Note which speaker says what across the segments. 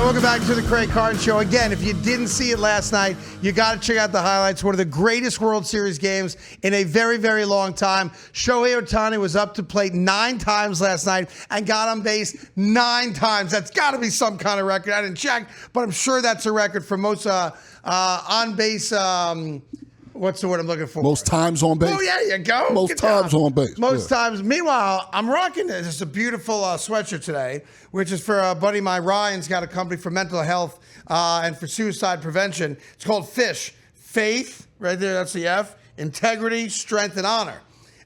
Speaker 1: Welcome back to the Craig Carton Show. Again, if you didn't see it last night, you got to check out the highlights. One of the greatest World Series games in a very, very long time. Shohei Ohtani was up to plate 9 times last night and got on base 9 times. That's got to be some kind of record. I didn't check, but I'm sure that's a record for most on base. What's the word I'm looking for?
Speaker 2: Most times on base.
Speaker 1: Oh, yeah, there you go.
Speaker 2: Most times on base.
Speaker 1: Most times. Meanwhile, I'm rocking this. It's a beautiful sweatshirt today, which is for a buddy of mine. Ryan's got a company for mental health and for suicide prevention. It's called FISH. Faith, right there, that's the F. Integrity, strength, and honor.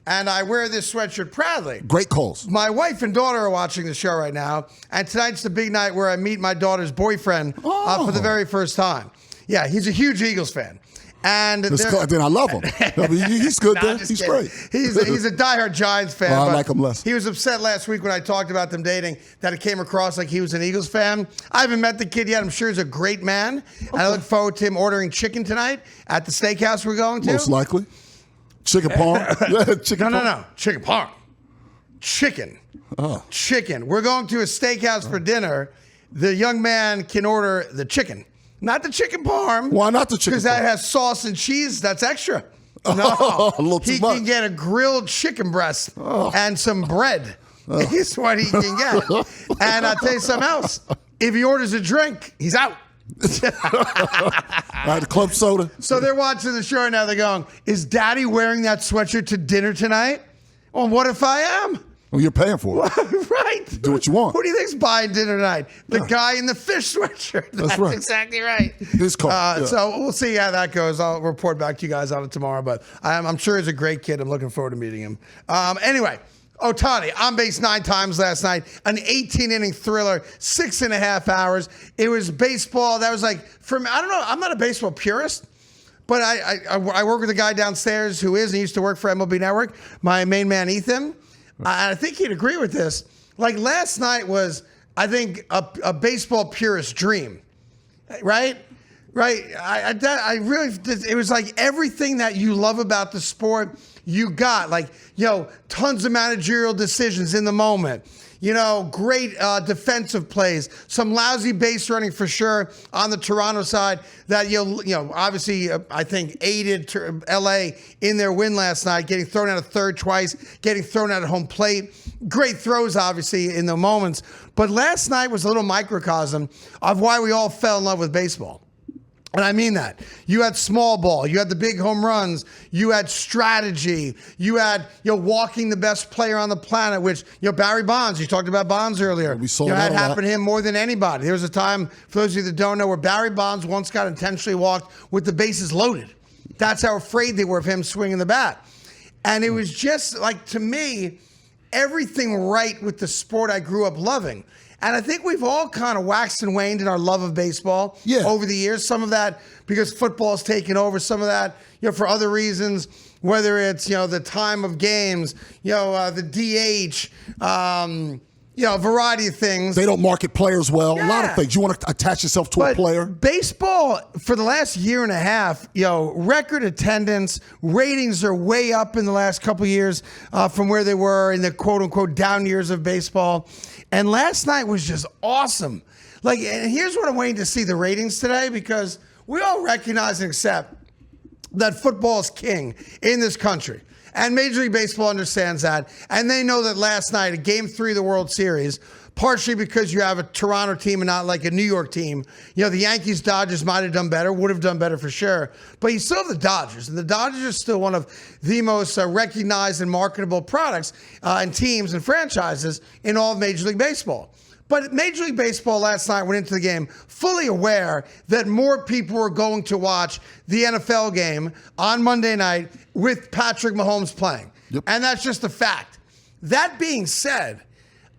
Speaker 1: And I wear this sweatshirt proudly.
Speaker 2: Great calls.
Speaker 1: My wife and daughter are watching the show right now, and tonight's the big night where I meet my daughter's boyfriend for the very first time. Yeah, he's a huge Eagles fan. And
Speaker 2: then I love him. He's good then. He's
Speaker 1: kidding.
Speaker 2: great.
Speaker 1: He's a diehard Giants fan.
Speaker 2: I like him less.
Speaker 1: He was upset last week when I talked about them dating that it came across like he was an Eagles fan. I haven't met the kid yet. I'm sure he's a great man. Okay. And I look forward to him ordering chicken tonight at the steakhouse we're going to.
Speaker 2: Most likely. Chicken parm.
Speaker 1: No. Chicken parm. Chicken. Oh. Chicken. We're going to a steakhouse for dinner. The young man can order the chicken. Not the chicken parm.
Speaker 2: Why not the chicken parm?
Speaker 1: Because that has sauce and cheese. That's extra. No.
Speaker 2: A little too much.
Speaker 1: He can get a grilled chicken breast and some bread. Is what he can get. And I'll tell you something else. If he orders a drink, he's out.
Speaker 2: The club soda.
Speaker 1: So they're watching the show right now. They're going, is Daddy wearing that sweatshirt to dinner tonight? Well, what if I am?
Speaker 2: Well, you're paying for it.
Speaker 1: Right.
Speaker 2: Do what you want.
Speaker 1: Who do you think's buying dinner tonight? The guy in the fish sweatshirt. That's right. Exactly right.
Speaker 2: His call.
Speaker 1: So we'll see how that goes. I'll report back to you guys on it tomorrow. But I'm sure he's a great kid. I'm looking forward to meeting him. Anyway, Ohtani on base 9 times last night. An 18-inning thriller, 6.5 hours. It was baseball. That was like, for me, I don't know. I'm not a baseball purist. But I work with a guy downstairs who is and used to work for MLB Network, my main man, Ethan. I think he'd agree with this. Like last night was, I think, a baseball purist dream, right? Right. I really, it was like everything that you love about the sport, you got. Like, tons of managerial decisions in the moment. Great defensive plays, some lousy base running for sure on the Toronto side that, obviously, I think aided LA in their win last night, getting thrown out of third twice, getting thrown out at home plate. Great throws, obviously, in the moments. But last night was a little microcosm of why we all fell in love with baseball. And I mean that. You had small ball. You had the big home runs. You had strategy. You had, walking the best player on the planet, which, Barry Bonds, you talked about Bonds earlier.
Speaker 2: We saw
Speaker 1: that happened to him more than anybody. There was a time, for those of you that don't know, where Barry Bonds once got intentionally walked with the bases loaded. That's how afraid they were of him swinging the bat. And it was just like, to me, everything right with the sport I grew up loving. And I think we've all kind of waxed and waned in our love of baseball over the years. Some of that because football's taken over. Some of that, for other reasons, whether it's, the time of games, the DH, a variety of things.
Speaker 2: They don't market players well. A lot of things. You want to attach yourself to a player.
Speaker 1: Baseball, for the last year and a half, record attendance, ratings are way up in the last couple of years from where they were in the quote-unquote down years of baseball. And last night was just awesome. And here's what I'm waiting to see the ratings today, because we all recognize and accept that football is king in this country. And Major League Baseball understands that. And they know that last night, at Game 3 of the World Series, partially because you have a Toronto team and not like a New York team, the Yankees, Dodgers might have done better, would have done better for sure. But you still have the Dodgers. And the Dodgers are still one of the most recognized and marketable products and teams and franchises in all of Major League Baseball. But Major League Baseball last night went into the game fully aware that more people were going to watch the NFL game on Monday night with Patrick Mahomes playing. Yep. And that's just a fact. That being said,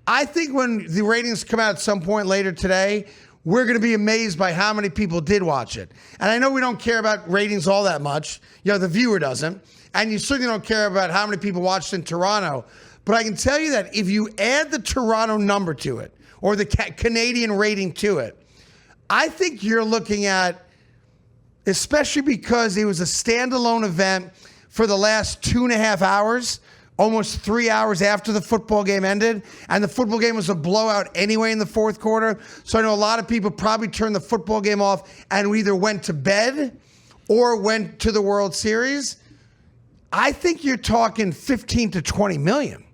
Speaker 1: I think when the ratings come out at some point later today, we're going to be amazed by how many people did watch it. And I know we don't care about ratings all that much. The viewer doesn't. And you certainly don't care about how many people watched in Toronto. But I can tell you that if you add the Toronto number to it, or the Canadian rating to it, I think you're looking at, especially because it was a standalone event for the last 2.5 hours, almost 3 hours after the football game ended, and the football game was a blowout anyway in the fourth quarter. So I know a lot of people probably turned the football game off and either went to bed or went to the World Series. I think you're talking 15 to 20 million,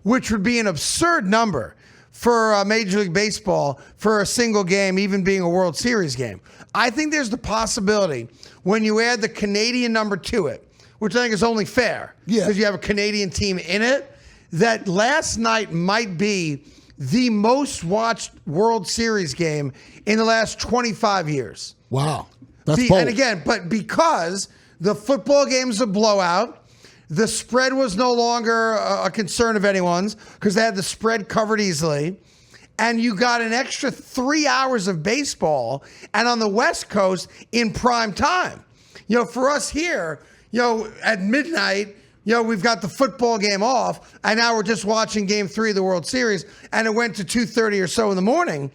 Speaker 1: which would be an absurd number for Major League Baseball for a single game, even being a World Series game. I think there's the possibility when you add the Canadian number to it, which I think is only fair because you have a Canadian team in it, that last night might be the most watched World Series game in the last 25 years.
Speaker 2: Wow. That's bold.
Speaker 1: And again, but because the football game's a blowout, the spread was no longer a concern of anyone's because they had the spread covered easily. And you got an extra 3 hours of baseball and on the West Coast in prime time. For us here, at midnight, we've got the football game off, and now we're just watching Game 3 of the World Series, and it went to 2:30 or so in the morning.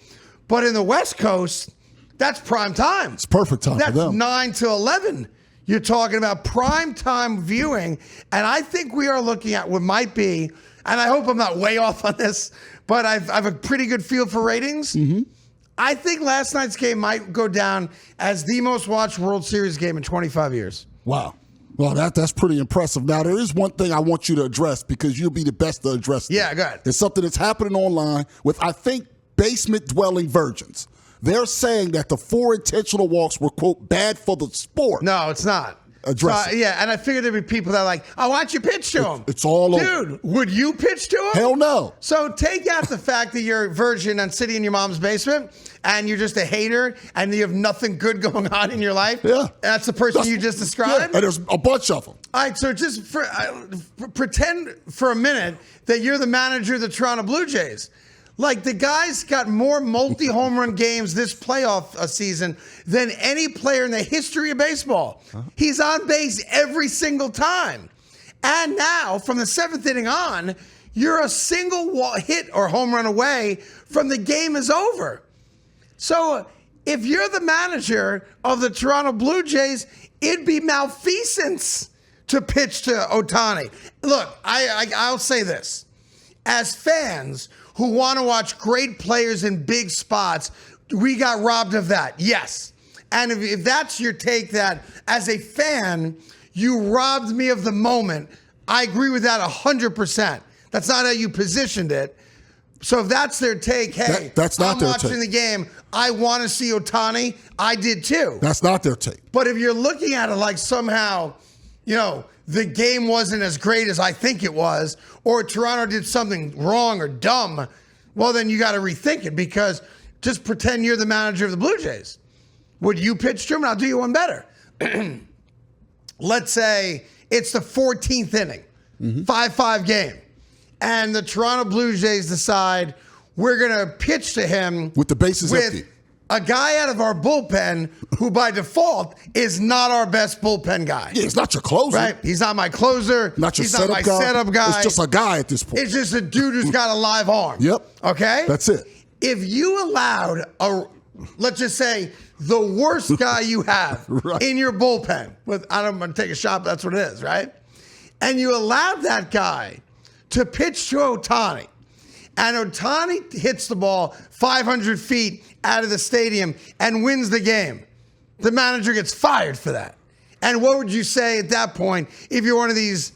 Speaker 1: But in the West Coast, that's prime time.
Speaker 2: It's perfect time for them.
Speaker 1: That's 9 to 11. You're talking about prime time viewing, and I think we are looking at what might be, and I hope I'm not way off on this, but I have a pretty good feel for ratings. Mm-hmm. I think last night's game might go down as the most watched World Series game in 25 years.
Speaker 2: Wow. Well, that's pretty impressive. Now, there is one thing I want you to address because you'll be the best to address.
Speaker 1: Yeah, go ahead.
Speaker 2: There's something that's happening online with, I think, basement-dwelling virgins. They're saying that the 4 intentional walks were, quote, bad for the sport.
Speaker 1: No, it's not.
Speaker 2: Address it.
Speaker 1: Yeah, and I figured there'd be people that are like, oh, why don't you pitch to him?
Speaker 2: It's all over.
Speaker 1: Dude, would you pitch to him?
Speaker 2: Hell no.
Speaker 1: So take out the fact that you're a virgin and sitting in your mom's basement and you're just a hater and you have nothing good going on in your life.
Speaker 2: Yeah.
Speaker 1: That's the person you just described?
Speaker 2: Yeah, and there's a bunch of them.
Speaker 1: All right, so just pretend for a minute that you're the manager of the Toronto Blue Jays. Like, the guy's got more multi-home run games this playoff season than any player in the history of baseball. He's on base every single time. And now, from the 7th inning on, you're a single hit or home run away from the game is over. So if you're the manager of the Toronto Blue Jays, it'd be malfeasance to pitch to Ohtani. Look, I'll say this. As fans who want to watch great players in big spots, we got robbed of that. Yes. And if that's your take, that as a fan, you robbed me of the moment, I agree with that 100%. That's not how you positioned it. So if that's their take, hey,
Speaker 2: that's not
Speaker 1: I'm
Speaker 2: their
Speaker 1: watching
Speaker 2: take.
Speaker 1: the game, I want to see Ohtani, I did too.
Speaker 2: That's not their take.
Speaker 1: But if you're looking at it like somehow, the game wasn't as great as I think it was, or Toronto did something wrong or dumb, well, then you got to rethink it, because just pretend you're the manager of the Blue Jays. Would you pitch to him? And I'll do you one better. Let's say it's the 14th inning, 5-5 game, and the Toronto Blue Jays decide we're going to pitch to him
Speaker 2: with the bases empty.
Speaker 1: A guy out of our bullpen who by default is not our best bullpen guy.
Speaker 2: Yeah, he's not your closer.
Speaker 1: Right? He's not my closer.
Speaker 2: He's
Speaker 1: not my setup guy.
Speaker 2: It's just a guy at this point.
Speaker 1: It's just a dude who's got a live arm.
Speaker 2: Yep.
Speaker 1: Okay?
Speaker 2: That's it.
Speaker 1: If you allowed let's just say, the worst guy you have
Speaker 2: right.
Speaker 1: in your bullpen, I'm going to take a shot, but that's what it is, right? And you allowed that guy to pitch to Ohtani, and Ohtani hits the ball 500 feet out of the stadium and wins the game, the manager gets fired for that. And what would you say at that point if you're one of these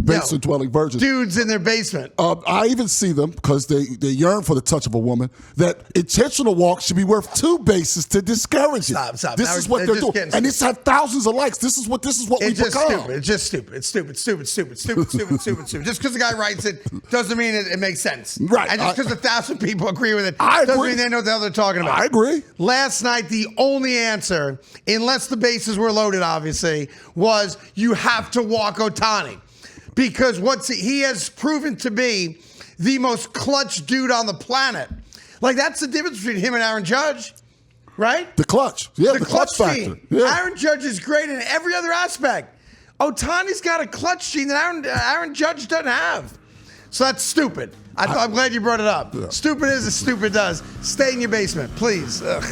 Speaker 2: basement-dwelling virgins,
Speaker 1: dudes in their basement?
Speaker 2: I even see them, because they yearn for the touch of a woman, that intentional walks should be worth 2 bases to discourage it.
Speaker 1: Stop.
Speaker 2: This is what they're doing. And it's had thousands of likes. This is what we've become.
Speaker 1: It's just stupid. It's stupid. Just because the guy writes it doesn't mean it makes sense.
Speaker 2: Right.
Speaker 1: And just because 1,000 people agree with it
Speaker 2: doesn't
Speaker 1: agree. Mean they know what the hell they're talking about.
Speaker 2: I agree.
Speaker 1: Last night, the only answer, unless the bases were loaded, obviously, was you have to walk Ohtani. Because he has proven to be the most clutch dude on the planet. Like, that's the difference between him and Aaron Judge, right?
Speaker 2: The clutch. Yeah, the clutch factor.
Speaker 1: Gene.
Speaker 2: Yeah.
Speaker 1: Aaron Judge is great in every other aspect. Ohtani's got a clutch gene that Aaron Judge doesn't have. So that's stupid. I'm glad you brought it up. Yeah. Stupid is as stupid does. Stay in your basement, please. Ugh.